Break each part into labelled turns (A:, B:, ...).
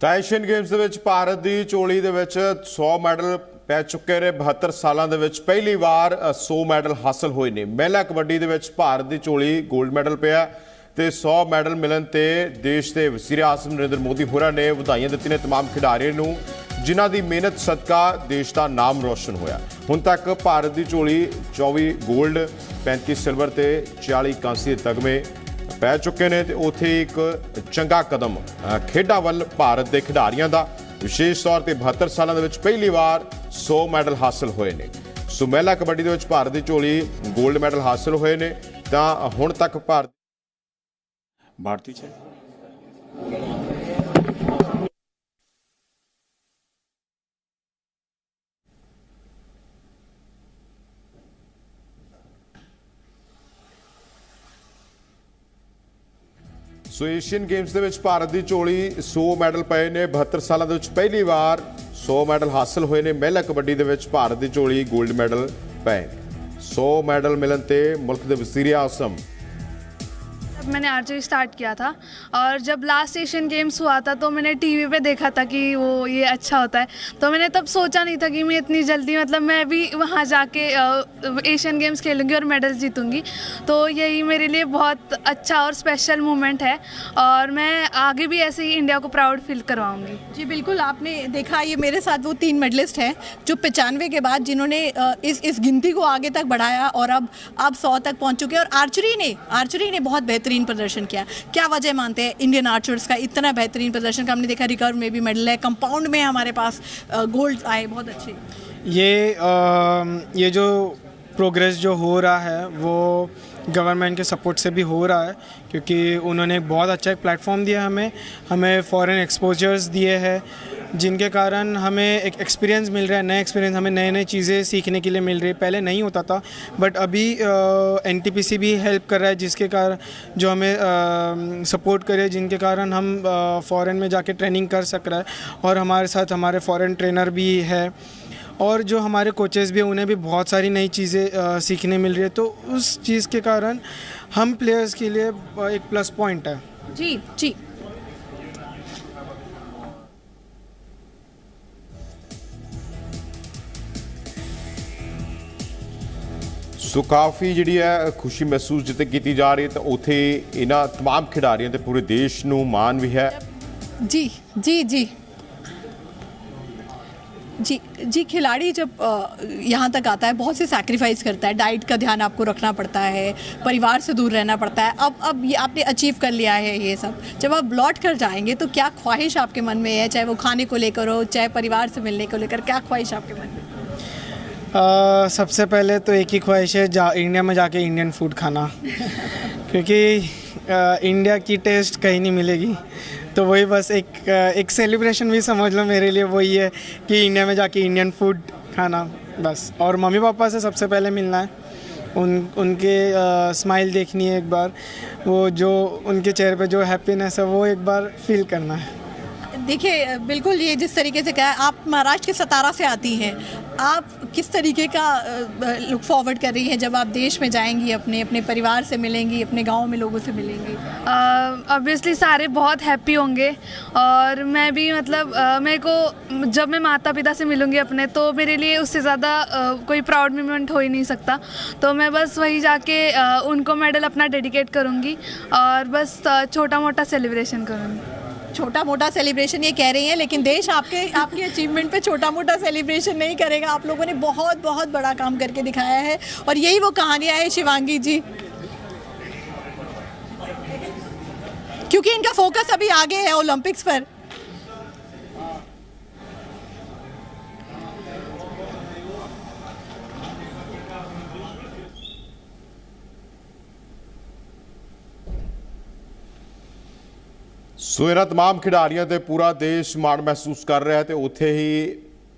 A: ਤਾਂ Asian games ਦੇ ਵਿੱਚ ਭਾਰਤ ਦੀ ਝੋਲੀ ਦੇ ਵਿੱਚ 100 ਮੈਡਲ ਪੈ ਚੁੱਕੇ ਨੇ। 72 ਸਾਲਾਂ ਦੇ ਵਿੱਚ ਪਹਿਲੀ ਵਾਰ 100 ਮੈਡਲ ਹਾਸਲ ਹੋਏ ਨੇ। ਮਹਿਲਾ ਕਬੱਡੀ ਦੇ ਵਿੱਚ ਭਾਰਤ ਦੀ ਝੋਲੀ 골ਡ ਮੈਡਲ ਪਿਆ ਤੇ 100 ਮੈਡਲ ਮਿਲਣ ਤੇ ਦੇਸ਼ ਦੇ ਵਜ਼ੀਰ ਆਜ਼ਮ ਨਰਿੰਦਰ ਮੋਦੀ ਹੋਰਾਂ ਨੇ ਵਧਾਈਆਂ ਦਿੱਤੀਆਂ ਨੇ तमाम ਖਿਡਾਰੀਆਂ ਨੂੰ, ਜਿਨ੍ਹਾਂ ਦੀ ਮਿਹਨਤ ਸਦਕਾ ਦੇਸ਼ ਦਾ ਨਾਮ ਰੋਸ਼ਨ ਹੋਇਆ। ਹੁਣ ਤੱਕ ਭਾਰਤ ਦੀ ਝੋਲੀ 24 골ਡ, 35 ਸਿਲਵਰ ਤੇ 40 ਕਾਂਸੀ ਦੇ ਤਗਮੇ ਪੈ ਚੁੱਕੇ ਨੇ ਤੇ ਉੱਥੇ ਇੱਕ ਚੰਗਾ ਕਦਮ ਖੇਡਾਂ ਵੱਲ ਭਾਰਤ ਦੇ ਖਿਡਾਰੀਆਂ ਦਾ, ਵਿਸ਼ੇਸ਼ ਤੌਰ ਤੇ 72 ਸਾਲਾਂ ਦੇ ਵਿੱਚ ਪਹਿਲੀ ਵਾਰ 100 ਮੈਡਲ ਹਾਸਲ ਹੋਏ ਨੇ। ਸੋ ਮਹਿਲਾ ਕਬੱਡੀ ਦੇ ਵਿੱਚ ਭਾਰਤ ਦੀ ਝੋਲੀ 골ਡ ਮੈਡਲ ਹਾਸਲ ਹੋਏ ਨੇ। ਤਾਂ ਹੁਣ ਤੱਕ
B: भारती है।
A: ਸੋ ਏਸ਼ੀਅਨ ਗੇਮਸ ਦੇ ਵਿੱਚ ਭਾਰਤ ਦੀ ਝੋਲੀ 100 ਮੈਡਲ ਪਏ ਨੇ। 72 ਸਾਲਾਂ ਦੇ ਵਿੱਚ ਪਹਿਲੀ ਵਾਰ 100 ਮੈਡਲ ਹਾਸਲ ਹੋਏ ਨੇ। ਮਹਿਲਾ ਕਬੱਡੀ ਦੇ ਵਿੱਚ ਭਾਰਤ ਦੀ ਝੋਲੀ 골ਡ ਮੈਡਲ ਪਏ। 100 ਮੈਡਲ ਮਿਲਣ ਤੇ ਮੁਲਕ ਦੇ ਵਜ਼ੀਰ ਆਜ਼ਮ
C: मैंने आर्चरी स्टार्ट किया था और जब लास्ट एशियन गेम्स हुआ था तो मैंने टीवी पे देखा था कि वो ये अच्छा होता है, तो मैंने तब सोचा नहीं था कि मैं इतनी जल्दी मैं भी वहाँ जाके एशियन गेम्स खेलूँगी और मेडल जीतूँगी। तो यही मेरे लिए बहुत अच्छा और स्पेशल मोमेंट है और मैं आगे भी ऐसे ही इंडिया को प्राउड फील करवाऊँगी।
D: जी बिल्कुल, आपने देखा ये मेरे साथ वो 3 मेडलिस्ट हैं जो 95 के बाद जिन्होंने इस गिनती को आगे तक बढ़ाया और अब 100 तक पहुँच चुके हैं। और आर्चरी ने बहुत बेहतरीन प्रदर्शन किया। क्या वजह मानते हैं इंडियन आर्चर्स का इतना बेहतरीन प्रदर्शन का? हमने देखा रिकर्व में भी मेडल है, कंपाउंड में हमारे पास गोल्ड आए, बहुत अच्छे।
E: ये जो प्रोग्रेस जो हो रहा है वो गवर्नमेंट के सपोर्ट से भी हो रहा है, क्योंकि उन्होंने बहुत अच्छा एक प्लेटफॉर्म दिया हमें फॉरेन एक्सपोजर्स दिए हैं, जिनके कारण हमें एक एक्सपीरियंस मिल रहा है, नए एक्सपीरियंस, हमें नए नई चीज़ें सीखने के लिए मिल रही है। पहले नहीं होता था बट अभी NTPC भी हेल्प कर रहा है, जिसके कारण जो हमें सपोर्ट करे, जिनके कारण हम फॉरेन में जाके ट्रेनिंग कर सक रहा है। और हमारे साथ हमारे फॉरेन ट्रेनर भी है और जो हमारे कोचेस भी हैं उन्हें भी बहुत सारी नई चीज़ें सीखने मिल रही है। तो उस चीज़ के कारण हम प्लेयर्स के लिए एक प्लस पॉइंट है।
D: जी जी
A: ਸੋ ਕਾਫੀ ਜਿਹੜੀ ਹੈ ਖੁਸ਼ੀ ਮਹਿਸੂਸ ਜਿੱਥੇ ਕੀਤੀ ਜਾ ਰਹੀ ਹੈ। ਤਾਂ ਉੱਥੇ ਇਹਨਾਂ तमाम ਖਿਡਾਰੀਆਂ ਤੇ ਪੂਰੇ ਦੇਸ਼ ਨੂੰ ਮਾਣ ਵੀ ਹੈ।
D: जी जी जी जी जी खिलाड़ी जब यहाँ तक आता है बहुत से सैक्रिफाइस करता है, डाइट का ध्यान आपको रखना पड़ता है, परिवार से दूर रहना पड़ता है। अब ये आपने अचीव कर लिया है ये सब, जब आप लौट कर जाएंगे तो क्या ख्वाहिश आपके मन में है, चाहे वो खाने को लेकर हो, चाहे परिवार से मिलने को लेकर, क्या ख्वाहिश आपके मन में?
E: सबसे पहले तो एक ही ख्वाहिश है, इंडिया में जाके इंडियन फूड खाना क्योंकि इंडिया की टेस्ट कहीं नहीं मिलेगी। तो वही बस एक सेलिब्रेशन भी समझ लो मेरे लिए वही है कि इंडिया में जाके इंडियन फूड खाना बस। और मम्मी पापा से सबसे पहले मिलना है, उनके स्माइल देखनी है एक बार, वो जो उनके चेहरे पे जो हैप्पीनेस है वो एक बार फील करना है।
D: देखिए बिल्कुल, ये जिस तरीके से कहा, आप महाराष्ट्र के सतारा से आती हैं, आप किस तरीके का लुक फॉरवर्ड कर रही हैं जब आप देश में जाएंगी, अपने परिवार से मिलेंगी, अपने गांव में लोगों से मिलेंगी?
C: ऑब्वियसली सारे बहुत हैप्पी होंगे और मैं भी मेरे को जब मैं माता पिता से मिलूँगी अपने, तो मेरे लिए उससे ज़्यादा कोई प्राउड मोमेंट हो ही नहीं सकता। तो मैं बस वही जाके उनको मेडल अपना डेडिकेट करूँगी और बस छोटा मोटा सेलिब्रेशन करूँगी।
D: छोटा मोटा सेलिब्रेशन ये कह रही हैं, लेकिन देश आपकी अचीवमेंट पे छोटा मोटा सेलिब्रेशन नहीं करेगा। आप लोगों ने बहुत बहुत बड़ा काम करके दिखाया है और यही वो कहानियाँ हैं शिवांगी जी, क्योंकि इनका फोकस अभी आगे है ओलंपिक्स पर।
A: ਸੋ ਇਹਨਾਂ तमाम ਖਿਡਾਰੀਆਂ ਤੇ ਪੂਰਾ ਦੇਸ਼ ਮਾਣ ਮਹਿਸੂਸ ਕਰ ਰਿਹਾ ਹੈ ਤੇ ਉੱਥੇ ਹੀ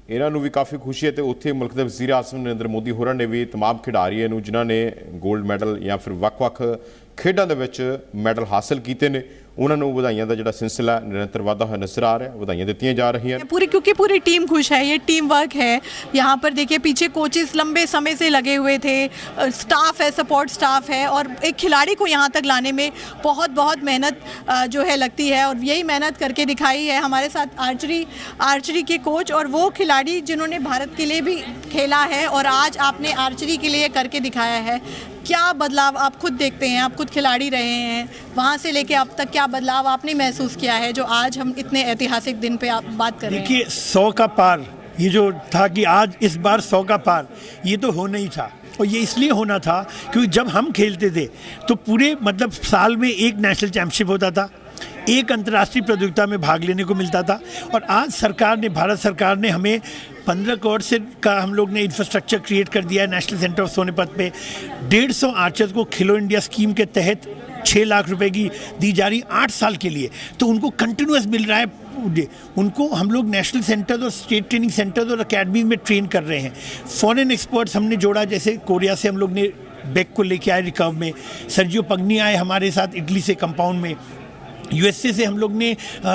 A: ਇਹਨਾਂ ਨੂੰ ਵੀ ਕਾਫੀ ਖੁਸ਼ੀ ਹੈ। ਤੇ ਉੱਥੇ ਮੁਲਕ ਦੇ ਵਜ਼ੀਰ ਆਜ਼ਮ ਨਰਿੰਦਰ ਮੋਦੀ ਹੋਰਾਂ ਨੇ ਵੀ तमाम ਖਿਡਾਰੀਆਂ ਨੂੰ ਜਿਨ੍ਹਾਂ ਨੇ 골ਡ ਮੈਡਲ ਜਾਂ ਫਿਰ ਵੱਖ-ਵੱਖ ਖੇਡਾਂ ਦੇ ਵਿੱਚ ਮੈਡਲ ਹਾਸਲ ਕੀਤੇ ਨੇ, ਉਹਨਾਂ ਨੂੰ ਵਧਾਈਆਂ ਦਾ ਜਿਹੜਾ ਸਿਲਸਿਲਾ ਨਿਰੰਤਰ ਵਾਧਾ ਹੋਇਆ नजर आ रहा है, ਵਧਾਈਆਂ ਦਿੱਤੀਆਂ जा रही हैं।
D: पूरी क्योंकि पूरी टीम खुश है, ये टीम वर्क है। यहाँ पर देखिए पीछे कोचेस लंबे समय से लगे हुए थे, स्टाफ है, सपोर्ट स्टाफ है, और एक खिलाड़ी को यहाँ तक लाने में बहुत बहुत मेहनत जो है लगती है, और यही मेहनत करके दिखाई है। हमारे साथ आर्चरी के कोच और वो खिलाड़ी जिन्होंने भारत के लिए भी खेला है, और आज आपने आर्चरी के लिए करके दिखाया है। क्या बदलाव आप खुद देखते हैं, आप खुद खिलाड़ी रहे हैं, वहाँ से लेके अब तक क्या बदलाव आपने महसूस किया है जो आज हम इतने ऐतिहासिक दिन पे आप बात कर रहे हैं?
B: देखिए 100 का पार, ये जो था कि आज इस बार 100 का पार, ये तो होना ही था। और ये इसलिए होना था क्योंकि जब हम खेलते थे तो पूरे मतलब साल में एक नेशनल चैंपियनशिप होता था, एक अंतर्राष्ट्रीय प्रतियोगिता में भाग लेने को मिलता था, और आज सरकार ने, भारत सरकार ने हमें 15 करोड़ से का हम लोग ने इंफ्रास्ट्रक्चर क्रिएट कर दिया है नेशनल सेंटर ऑफ सोनीपत पे। 150 आर्चर्स को खेलो इंडिया स्कीम के तहत 6 लाख रुपए की दी जा रही 8 साल के लिए, तो उनको कंटिन्यूस मिल रहा है। उनको हम लोग नेशनल सेंटर और स्टेट ट्रेनिंग सेंटर और अकेडमी में ट्रेन कर रहे हैं। फॉरेन एक्सपर्ट्स हमने जोड़ा, जैसे कोरिया से हम लोग ने बेक को लेके आए रिकर्व में, सर्जियो पग्नी आए हमारे साथ इटली से कंपाउंड में, यूएसए से हम लोग ने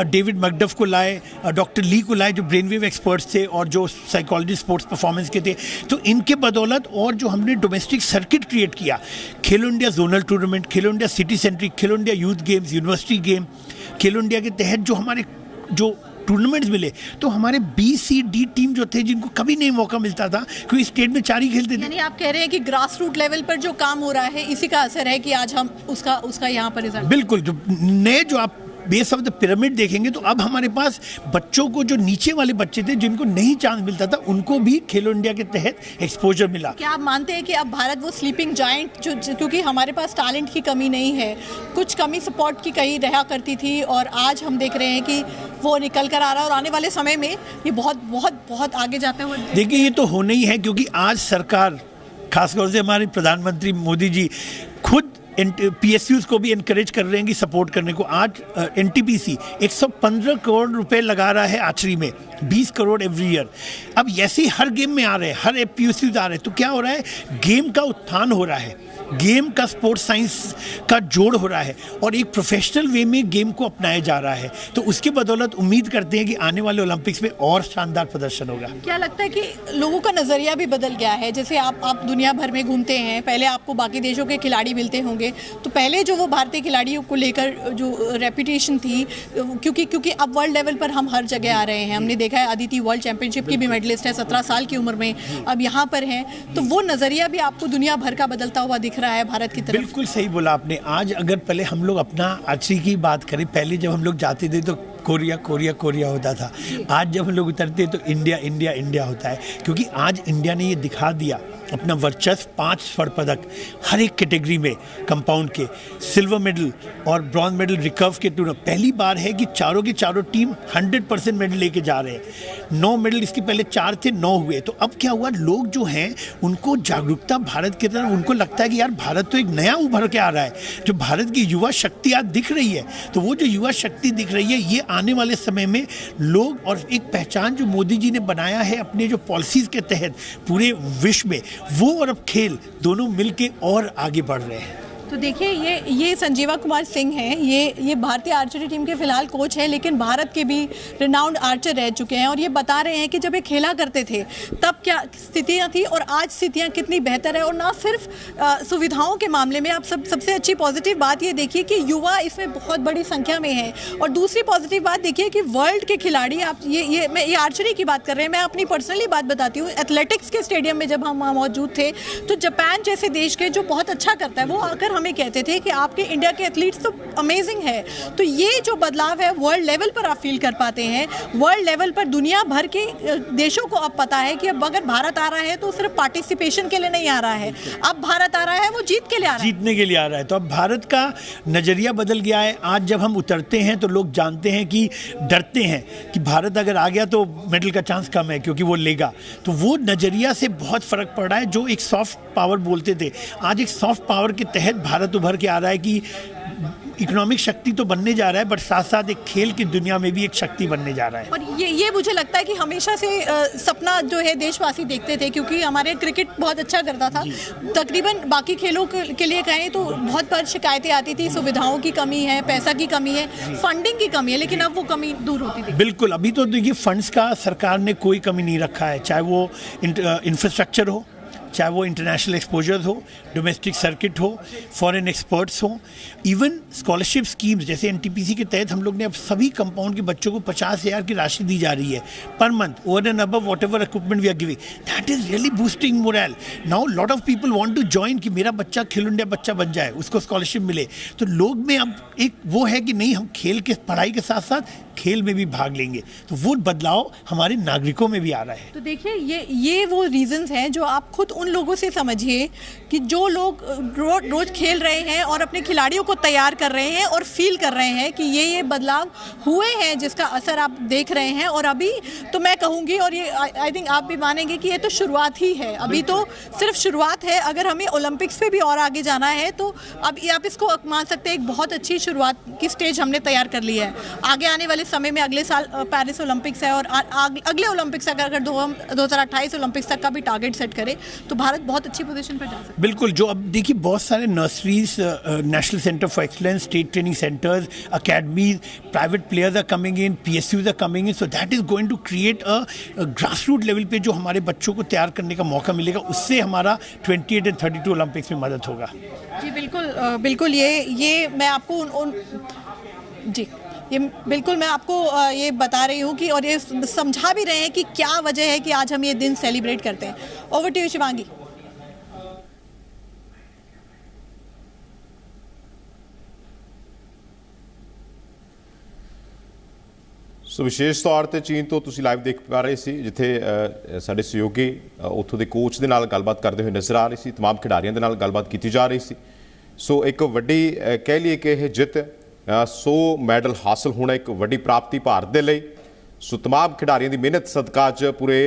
B: डेविड मैकडफ को लाए, डॉक्टर ली को लाए जो ब्रेन वेव एक्सपर्ट्स थे और जो साइकोलॉजी स्पोर्ट्स परफॉर्मेंस के थे। तो इनके बदौलत और जो हमने डोमेस्टिक सर्किट क्रिएट किया, खेलो इंडिया जोनल टूर्नामेंट, खेलो इंडिया सिटी सेंट्रिक, खेलो India youth games, university game, खेलो इंडिया के तहत जो हमारे जो टूर्नामेंट्स मिले, तो हमारे BCD टीम जो थे जिनको कभी नहीं मौका मिलता था क्योंकि स्टेट में 4 ही खेलते थे।
D: यानी आप कह रहे हैं कि ग्रास रूट लेवल पर जो काम हो रहा है इसी का असर है कि आज हम उसका यहाँ पर रिजल्ट।
B: बिल्कुल, जो नए जो आप बेस ऑफ द पिरामिड देखेंगे तो अब हमारे पास बच्चों को, जो नीचे वाले बच्चे थे जिनको नहीं चांस मिलता था, उनको भी खेलो इंडिया के तहत एक्सपोजर मिला।
D: क्या आप मानते हैं कि अब भारत वो स्लीपिंग जायंट जो, क्योंकि हमारे पास टैलेंट की कमी नहीं है, कुछ कमी सपोर्ट की कहीं रहा करती थी, और आज हम देख रहे हैं कि वो निकल कर आ रहा है, और आने वाले समय में ये बहुत बहुत बहुत आगे जाते हुए।
B: देखिए ये तो होना ही है, क्योंकि आज सरकार, खासतौर से हमारे प्रधानमंत्री मोदी जी खुद PSUs को भी इनकरेज कर रहे हैं कि सपोर्ट करने को। आज NTPC 115 करोड़ रुपए लगा रहा है आर्चरी में, 20 करोड़ एवरी ईयर। अब ऐसे हर गेम में आ रहे हैं, हर PSUs आ रहे हैं, तो क्या हो रहा है, गेम का उत्थान हो रहा है, गेम का स्पोर्ट्स साइंस का जोड़ हो रहा है, और एक प्रोफेशनल वे में गेम को अपनाया जा रहा है। तो उसके बदौलत उम्मीद करते हैं कि आने वाले ओलंपिक्स में और शानदार प्रदर्शन होगा।
D: क्या लगता है कि लोगों का नज़रिया भी बदल गया है? जैसे आप दुनिया भर में घूमते हैं, पहले आपको बाकी देशों के खिलाड़ी मिलते होंगे, तो पहले जो वो भारतीय खिलाड़ियों को लेकर जो रेपुटेशन थी, क्योंकि अब वर्ल्ड लेवल पर हम हर जगह आ रहे हैं। हमने देखा है अदिति वर्ल्ड चैंपियनशिप की भी मेडलिस्ट है, 17 साल की उम्र में अब यहाँ पर है, तो वो नज़रिया भी आपको दुनिया भर का बदलता हुआ दिख रहा है भारत की तरफ।
B: बिल्कुल सही बोला आपने। आज अगर पहले हम लोग अपना आर्चरी की बात करें, पहले जब हम लोग जाते थे तो कोरिया कोरिया कोरिया होता था, आज जब हम लोग उतरते तो इंडिया इंडिया इंडिया होता है, क्योंकि आज इंडिया ने ये दिखा दिया अपना वर्चस्व। 5 स्वर्ण पदक हर एक कैटेगरी में, कंपाउंड के, सिल्वर मेडल और ब्रॉन्ज मेडल रिकर्व के टूर्नामेंट। पहली बार है कि चारों की चारों टीम 100% मेडल लेके जा रहे हैं। 9 मेडल, इसके पहले 4 थे, 9 हुए। तो अब क्या हुआ, लोग जो हैं उनको जागरूकता भारत की तरफ, उनको लगता है कि यार भारत तो एक नया उभर के आ रहा है, जो भारत की युवा शक्ति आज दिख रही है। तो वो जो युवा शक्ति दिख रही है, ये आने वाले समय में लोग, और एक पहचान जो मोदी जी ने बनाया है अपने जो पॉलिसीज के तहत पूरे विश्व में, वो और अब खेल दोनों मिलके और आगे बढ़ रहे हैं।
D: तो देखिए ये संजीवा कुमार सिंह हैं, ये भारतीय आर्चरी टीम के फिलहाल कोच हैं, लेकिन भारत के भी रिनाउंड आर्चर रह चुके हैं, और ये बता रहे हैं कि जब ये खेला करते थे तब क्या स्थितियां थी और आज स्थितियां कितनी बेहतर है। और ना सिर्फ सुविधाओं के मामले में, आप सबसे अच्छी पॉजिटिव बात ये देखिए कि युवा इसमें बहुत बड़ी संख्या में है, और दूसरी पॉजिटिव बात देखिए कि वर्ल्ड के खिलाड़ी, आप ये आर्चरी की बात कर रहे हैं, मैं अपनी पर्सनली बात बताती हूँ। एथलेटिक्स के स्टेडियम में जब हम वहाँ मौजूद थे तो जापान जैसे देश के जो बहुत अच्छा करता है, वो आकर हमें कहते थे कि आपके इंडिया के एथलीट्स तो अमेजिंग है। तो ये जो बदलाव है वर्ल्ड लेवल पर आप फील कर पाते हैं, वर्ल्ड लेवल पर दुनिया भर के देशों को अब पता है कि अब अगर भारत आ रहा है तो सिर्फ पार्टिसिपेशन के लिए नहीं आ रहा है, अब भारत आ रहा है वो जीत के लिए आ रहा है,
B: जीतने के लिए आ रहा है। तो अब भारत का नज़रिया बदल गया है। आज जब हम उतरते हैं तो लोग जानते हैं कि, डरते हैं कि भारत अगर आ गया तो मेडल का चांस कम है क्योंकि वो लेगा। तो वो नज़रिया से बहुत फ़र्क पड़ रहा है। जो एक सॉफ्ट पावर बोलते थे, आज एक सॉफ्ट पावर के तहत भारत उभर के आ रहा है कि इकोनॉमिक शक्ति तो बनने जा रहा है, बट साथ साथ एक खेल की दुनिया में भी एक शक्ति बनने जा रहा है।
D: और ये मुझे लगता है कि हमेशा से सपना जो है देशवासी देखते थे, क्योंकि हमारे क्रिकेट बहुत अच्छा करता था। तकरीबन बाकी खेलों के लिए कहें तो बहुत बार शिकायतें आती थी, सुविधाओं की कमी है, पैसा की कमी है, फंडिंग की कमी है, लेकिन अब वो कमी दूर होती थी।
B: बिल्कुल, अभी तो देखिए फंड्स का सरकार ने कोई कमी नहीं रखा है, चाहे वो इंफ्रास्ट्रक्चर हो, चाहे वो इंटरनेशनल एक्सपोजर हो, डोमेस्टिक सर्किट हो, फॉरेन एक्सपर्ट्स हो, इवन स्कॉलरशिप स्कीम्स जैसे एनटीपीसी के तहत हम लोग ने अब सभी कंपाउंड के बच्चों को 50,000 की राशि दी जा रही है per month, over and above whatever equipment we are giving. That is really boosting morale. Now lot of people want to join कि मेरा बच्चा खेलो इंडिया बच्चा बन जाए, उसको स्कॉलरशिप मिले। तो लोग में अब एक वो है कि नहीं, हम खेल के पढ़ाई के साथ साथ खेल में भी भाग लेंगे, तो वो बदलाव हमारे नागरिकों में भी आ रहा है।
D: तो देखिए ये वो रीजंस हैं जो आप खुद उन लोगों से समझिए कि जो लोग रोज खेल रहे हैं और अपने खिलाड़ियों को तैयार कर रहे हैं और फील कर रहे हैं कि ये बदलाव हुए हैं, जिसका असर आप देख रहे हैं। और अभी तो मैं कहूँगी, और ये आई थिंक आप भी मानेंगे कि ये तो शुरुआत ही है, अभी तो सिर्फ शुरुआत है। अगर हमें ओलंपिक्स पे भी और आगे जाना है तो अब आप इसको मान सकते हैं एक बहुत अच्छी शुरुआत की स्टेज हमने तैयार कर ली है। आगे आने वाले समय में अगले साल पेरिस ओलंपिक्स है, और अगले ओलंपिक्स अगर 2028 ओलंपिक्स तक का भी टारगेट सेट करे तो भारत बहुत अच्छी पोजीशन पर जा सकता है।
B: बिल्कुल, जो अब देखिए बहुत सारे nurseries, national centre for excellence, state training centres, academies, private players are coming in, PSUs are coming in, so that is going to create a grass root level पे जो हमारे बच्चों को तैयार करने का मौका मिलेगा, उससे हमारा 28 और 32 ओलंपिक्स में मदद होगा।
D: जी बिल्कुल, बिल्कुल ये मैं आपको जी ये बिल्कुल मैं आपको ये बता रही हूँ कि, और ये समझा भी रहे हैं कि क्या वजह है कि आज हम ये दिन सेलिब्रेट करते हैं। Over to you Shivangi.
A: So ਵਿਸ਼ੇਸ਼ ਤੌਰ ਤੇ ਚੀਨ ਤੋਂ ਤੁਸੀਂ ਲਾਈਵ ਦੇਖ ਪਾ ਰਹੇ ਸੀ, ਜਿੱਥੇ ਸਾਡੇ ਸਹਿਯੋਗੀ ਉੱਥੋਂ ਦੇ ਕੋਚ ਦੇ ਨਾਲ ਗੱਲਬਾਤ ਕਰਦੇ ਹੋਏ ਨਜ਼ਰ ਆ ਰਹੇ ਸੀ, तमाम ਖਿਡਾਰੀਆਂ ਦੇ ਨਾਲ ਗੱਲਬਾਤ ਕੀਤੀ ਜਾ ਰਹੀ ਸੀ। ਸੋ ਇੱਕ ਵੱਡੀ ਕਹਿ ਲਈਏ ਕਿ ਇਹ ਜਿੱਤ 100 ਮੈਡਲ ਹਾਸਲ ਹੋਣਾ ਇੱਕ ਵੱਡੀ ਪ੍ਰਾਪਤੀ ਭਾਰਤ ਦੇ ਲਈ। ਸੋ तमाम ਖਿਡਾਰੀਆਂ ਦੀ ਮਿਹਨਤ ਸਦਕਾ ਅੱਜ ਪੂਰੇ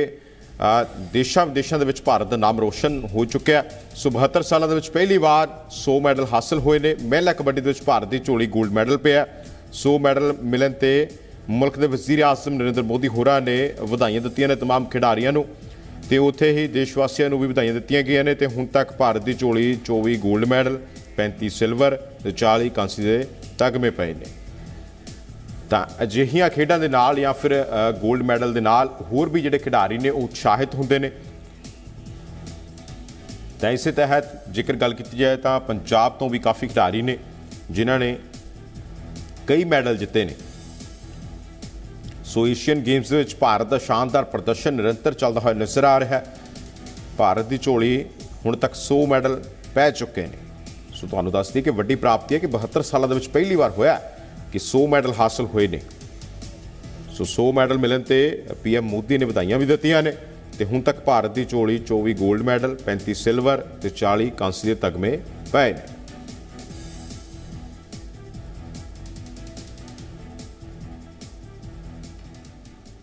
A: ਦੇਸ਼ਾਂ ਵਿਦੇਸ਼ਾਂ ਦੇ ਵਿੱਚ ਭਾਰਤ ਦਾ ਨਾਮ ਰੋਸ਼ਨ ਹੋ ਚੁੱਕਿਆ। ਸੋ 72 ਸਾਲਾਂ ਦੇ ਵਿੱਚ ਪਹਿਲੀ ਵਾਰ 100 ਮੈਡਲ ਹਾਸਲ ਹੋਏ ਨੇ। ਮਹਿਲਾ ਕਬੱਡੀ ਦੇ ਵਿੱਚ ਭਾਰਤ ਦੀ ਝੋਲੀ ਗੋਲਡ ਮੈਡਲ ਪਿਆ। 100 ਮੈਡਲ ਮਿਲਣ ਤੇ ਮੁਲਕ ਦੇ ਵਜ਼ੀਰ ਆਜ਼ਮ ਨਰਿੰਦਰ ਮੋਦੀ ਹੋਰਾਂ ਨੇ ਵਧਾਈਆਂ ਦਿੱਤੀਆਂ ਨੇ तमाम ਖਿਡਾਰੀਆਂ ਨੂੰ, ਤੇ ਉੱਥੇ ਹੀ ਦੇਸ਼ ਵਾਸੀਆਂ ਨੂੰ ਵੀ ਵਧਾਈਆਂ ਦਿੱਤੀਆਂ ਗਈਆਂ ਨੇ। ਤੇ ਹੁਣ ਤੱਕ ਭਾਰਤ ਦੀ ਝੋਲੀ 24 ਗੋਲਡ ਮੈਡਲ, 35 ਸਿਲਵਰ ਤੇ 40 ਕਾਂਸੀ ਦੇ ਤਗਮੇ ਪਏ ਨੇ। ਤਾਂ ਅਜਿਹੀਆਂ ਖੇਡਾਂ ਦੇ ਨਾਲ ਜਾਂ ਫਿਰ ਗੋਲਡ ਮੈਡਲ ਦੇ ਨਾਲ ਹੋਰ ਵੀ ਜਿਹੜੇ ਖਿਡਾਰੀ ਨੇ ਉਹ ਉਤਸ਼ਾਹਿਤ ਹੁੰਦੇ ਨੇ। ਤਾਂ ਇਸੇ ਤਹਿਤ ਜੇਕਰ ਗੱਲ ਕੀਤੀ ਜਾਏ ਤਾਂ ਪੰਜਾਬ ਤੋਂ ਵੀ ਕਾਫੀ ਖਿਡਾਰੀ ਨੇ ਜਿਨ੍ਹਾਂ ਨੇ ਕਈ ਮੈਡਲ ਜਿੱਤੇ ਨੇ। ਸੋ ਏਸ਼ੀਅਨ ਗੇਮਸ ਦੇ ਵਿੱਚ ਭਾਰਤ ਦਾ ਸ਼ਾਨਦਾਰ ਪ੍ਰਦਰਸ਼ਨ ਨਿਰੰਤਰ ਚੱਲਦਾ ਹੋਇਆ ਨਜ਼ਰ ਆ ਰਿਹਾ ਹੈ। ਭਾਰਤ ਦੀ ਝੋਲੀ ਹੁਣ ਤੱਕ 100 ਮੈਡਲ ਪੈ ਚੁੱਕੇ ਨੇ। ਸੋ ਤੁਹਾਨੂੰ ਦੱਸ ਦਈਏ ਕਿ ਵੱਡੀ ਪ੍ਰਾਪਤੀ ਹੈ ਕਿ 72 ਸਾਲਾਂ ਦੇ ਵਿੱਚ ਪਹਿਲੀ ਵਾਰ ਹੋਇਆ ਕਿ 100 ਮੈਡਲ ਹਾਸਲ ਹੋਏ ਨੇ। ਸੋ 100 ਮੈਡਲ ਮਿਲਣ ਤੇ PM ਮੋਦੀ ਨੇ ਵਧਾਈਆਂ ਵੀ ਦਿੱਤੀਆਂ ਨੇ। ਤੇ ਹੁਣ ਤੱਕ ਭਾਰਤ ਦੀ ਝੋਲੀ 24 ਗੋਲਡ ਮੈਡਲ, 35 ਸਿਲਵਰ ਤੇ 40 ਕਾਂਸੀ ਦੇ ਤਗਮੇ ਪਏ ਨੇ।